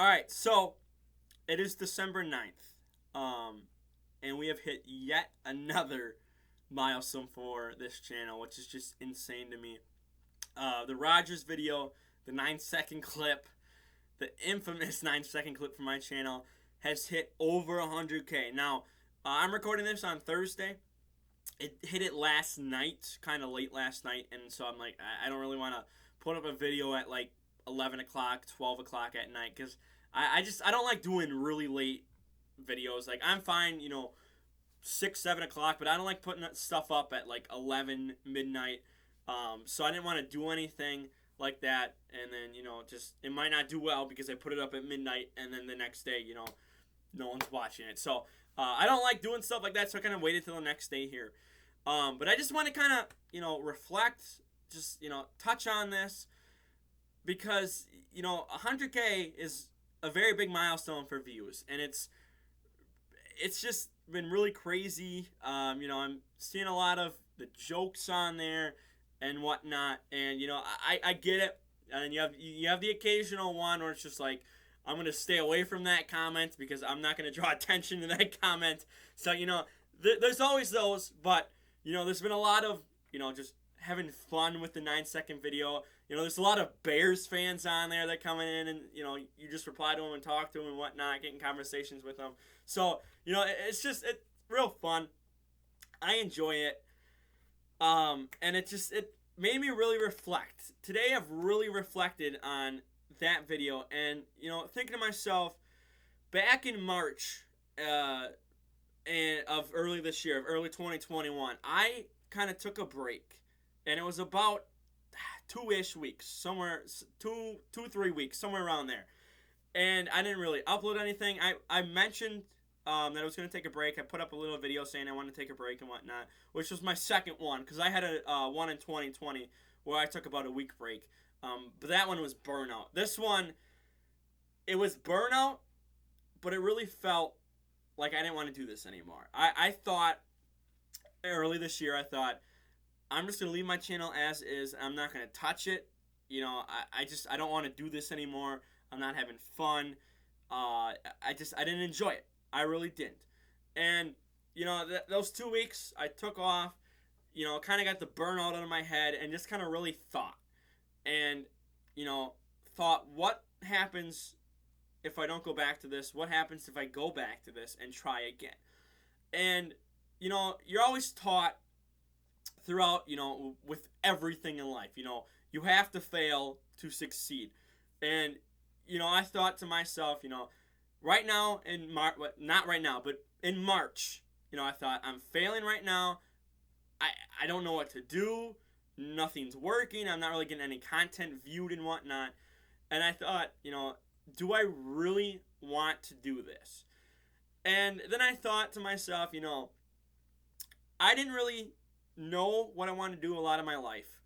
All right, so it is December 9th, and we have hit yet another milestone for this channel, which is just insane to me. The Rogers video, the 9-second clip, the infamous 9-second clip from my channel, has hit over 100K. Now, I'm recording this on Thursday. It hit it last night, kind of late last night, and so I'm like, I don't really want to put up a video at like 11 o'clock, 12 o'clock at night, because I don't like doing really late videos. Like, I'm fine, 6, 7 o'clock, but I don't like putting that stuff up at like 11, midnight. So I didn't want to do anything like that, and then, just, it might not do well because I put it up at midnight, and then the next day, no one's watching it. So I don't like doing stuff like that, so I kind of waited till the next day here. But I just want to kind of, reflect, just, touch on this, because, 100K is a very big milestone for views, and it's just been really crazy. I'm seeing a lot of the jokes on there and whatnot, and I get it. And you have the occasional one where it's just like, I'm gonna stay away from that comment because I'm not gonna draw attention to that comment. So there's always those, but there's been a lot of just having fun with the 9-second video. There's a lot of Bears fans on there that come in and, you just reply to them and talk to them and whatnot, getting conversations with them. So, it's real fun. I enjoy it. And it made me really reflect. Today I've really reflected on that video and, thinking to myself, back in March of early this year, of early 2021, I kind of took a break. And it was about 2-ish weeks, somewhere, 3 weeks, somewhere around there. And I didn't really upload anything. I mentioned that I was going to take a break. I put up a little video saying I wanted to take a break and whatnot, which was my second one, because I had a one in 2020 where I took about a week break. But that one was burnout. This one, it was burnout, but it really felt like I didn't want to do this anymore. I thought, early this year, I'm just going to leave my channel as is. I'm not going to touch it. I don't want to do this anymore. I'm not having fun. I didn't enjoy it. I really didn't. And, those 2 weeks I took off, kind of got the burnout out of my head and just kind of really thought. And, thought, what happens if I don't go back to this? What happens if I go back to this and try again? And, you're always taught throughout, with everything in life, you have to fail to succeed. And, I thought to myself, right now in March, not right now, but in March, I thought, I'm failing right now. I don't know what to do. Nothing's working. I'm not really getting any content viewed and whatnot. And I thought, do I really want to do this? And then I thought to myself, I didn't really know what I wanted to do a lot of my life.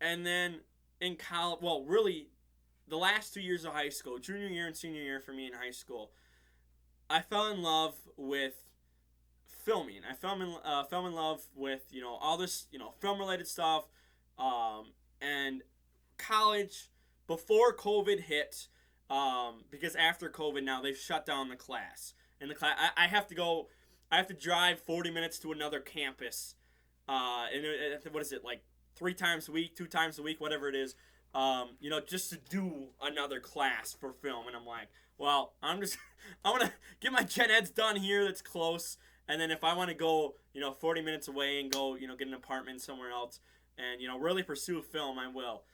And then in college, well, really, the last 2 years of high school, junior year and senior year for me in high school, I fell in love with filming. I fell in love with, all this, film-related stuff. And college, before COVID hit, because after COVID now, they've shut down the class. And the class, I have to drive 40 minutes to another campus. And what is it, like 3 times a week, 2 times a week, whatever it is, just to do another class for film. And I'm like, well, I want to get my gen eds done here that's close. And then if I want to go, 40 minutes away and go, get an apartment somewhere else and, really pursue film, I will.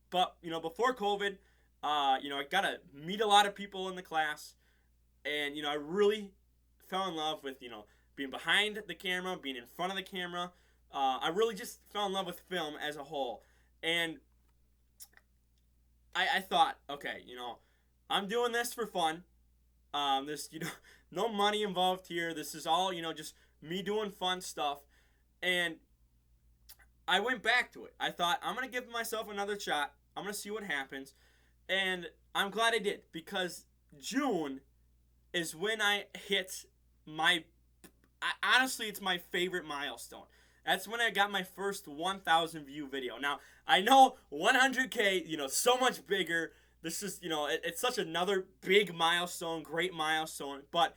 But, before COVID, I got to meet a lot of people in the class. And, I really fell in love with, being behind the camera, being in front of the camera. I really just fell in love with film as a whole. And I thought, okay, I'm doing this for fun. There's, no money involved here. This is all, just me doing fun stuff. And I went back to it. I thought, I'm going to give myself another shot. I'm going to see what happens. And I'm glad I did, because June is when I hit honestly, it's my favorite milestone. That's when I got my first 1,000 view video. Now, I know 100K, so much bigger This is, it's such another big milestone, great milestone. But,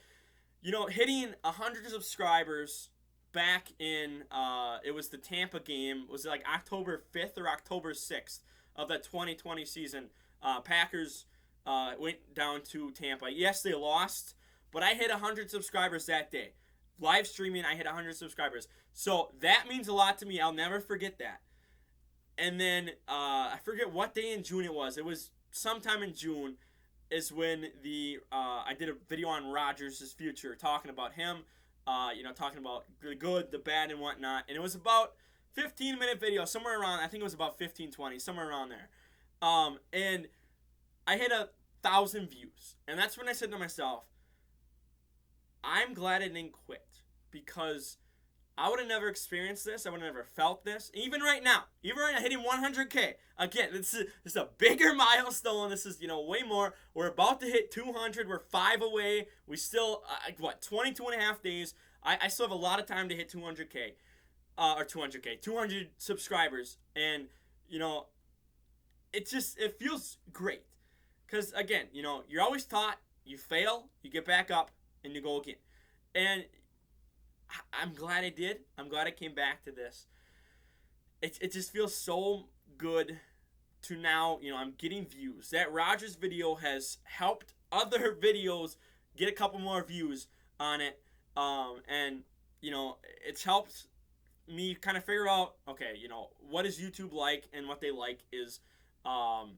hitting 100 subscribers back in, it was the Tampa game. Was it like October 5th or October 6th of that 2020 season? Packers went down to Tampa. Yes, they lost, but I hit 100 subscribers that day. Live streaming, I hit 100 subscribers. So that means a lot to me. I'll never forget that. And then I forget what day in June it was. It was sometime in June is when I did a video on Rodgers' future, talking about him, talking about the good, the bad, and whatnot. And it was about 15-minute video, somewhere around, I think it was about 15, 20, somewhere around there. And I hit 1,000 views. And that's when I said to myself, I'm glad I didn't quit, because I would have never experienced this. I would have never felt this. Even right now, hitting 100K. Again, this is a bigger milestone. This is, way more. We're about to hit 200. We're 5 away. We still, 22 and a half days. I still have a lot of time to hit 200K. 200 subscribers. And, it feels great. Because, again, you're always taught, you fail, you get back up, and you go again. And I'm glad I did. I'm glad I came back to this. It just feels so good to now, I'm getting views. That Rodgers video has helped other videos get a couple more views on it. And, it's helped me kind of figure out, okay, what is YouTube like, and what they like is, or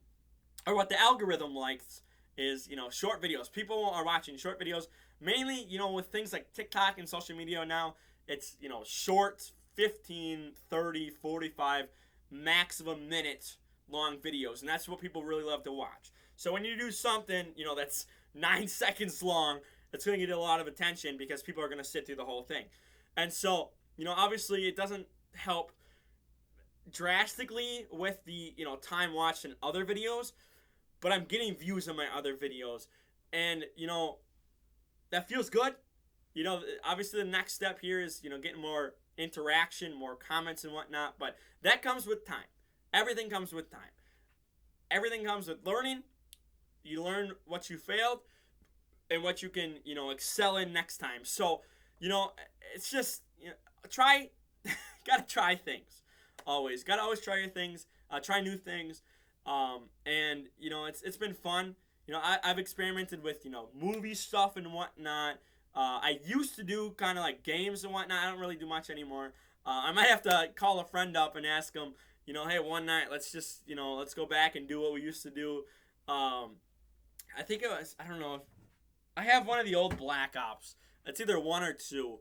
what the algorithm likes is, short videos. People are watching short videos. Mainly, with things like TikTok and social media now, it's, short, 15, 30, 45, maximum minute long videos. And that's what people really love to watch. So when you do something, that's 9 seconds long, it's going to get a lot of attention because people are going to sit through the whole thing. And so, obviously it doesn't help drastically with the, time watched in other videos, but I'm getting views on my other videos. And, that feels good. Obviously the next step here is, getting more interaction, more comments and whatnot, but that comes with time. Everything comes with time. Everything comes with learning. You learn what you failed and what you can, excel in next time. So, it's just, gotta try things. Gotta always try your things, try new things. And, it's been fun. I've experimented with, movie stuff and whatnot. I used to do kind of like games and whatnot. I don't really do much anymore. I might have to call a friend up and ask him, hey, one night, let's just, let's go back and do what we used to do. I think it was, I don't know. I have one of the old Black Ops. It's either 1 or 2.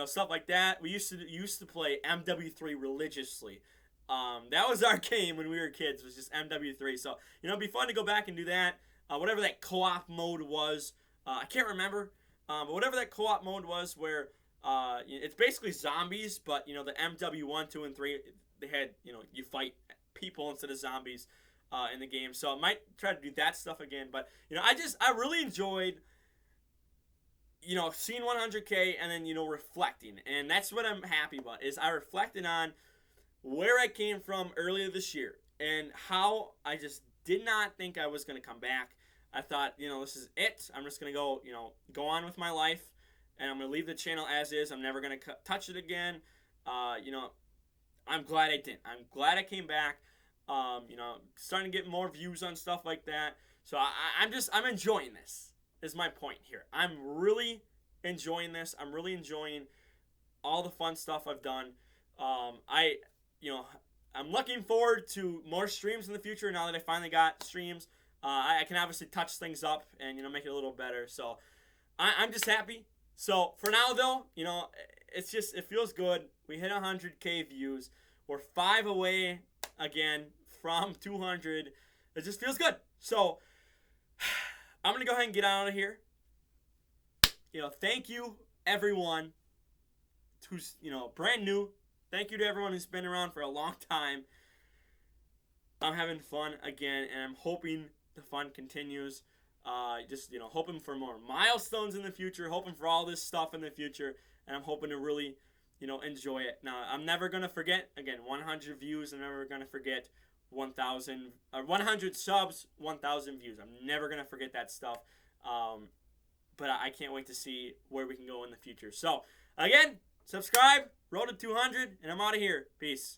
Stuff like that. We used to play MW3 religiously. That was our game when we were kids, was just MW3. So, it'd be fun to go back and do that. Whatever that co-op mode was, I can't remember. But whatever that co-op mode was where it's basically zombies, but, the MW1, 2, and 3, they had, you fight people instead of zombies in the game. So I might try to do that stuff again. But, I really enjoyed, seeing 100K and then, reflecting. And that's what I'm happy about, is I reflected on where I came from earlier this year and how I just did not think I was going to come back. I thought, this is it. I'm just going to go on with my life, and I'm going to leave the channel as is. I'm never going to touch it again. I'm glad I didn't. I'm glad I came back. Starting to get more views on stuff like that. So I'm enjoying this, is my point here. I'm really enjoying this. I'm really enjoying all the fun stuff I've done. I'm looking forward to more streams in the future now that I finally got streams. I can obviously touch things up and, make it a little better. So I'm just happy. So for now, though, it feels good. We hit 100K views. We're 5 away again from 200. It just feels good. So I'm going to go ahead and get out of here. Thank you, everyone who's, brand new. Thank you to everyone who's been around for a long time. I'm having fun again, and I'm hoping the fun continues. Hoping for more milestones in the future, hoping for all this stuff in the future, and I'm hoping to really, enjoy it. Now, I'm never going to forget, again, 100 views. I'm never going to forget 1,000 or 100 subs, 1,000 views. I'm never gonna forget that stuff. But I can't wait to see where we can go in the future. So again, subscribe, roll to 200, and I'm out of here. Peace.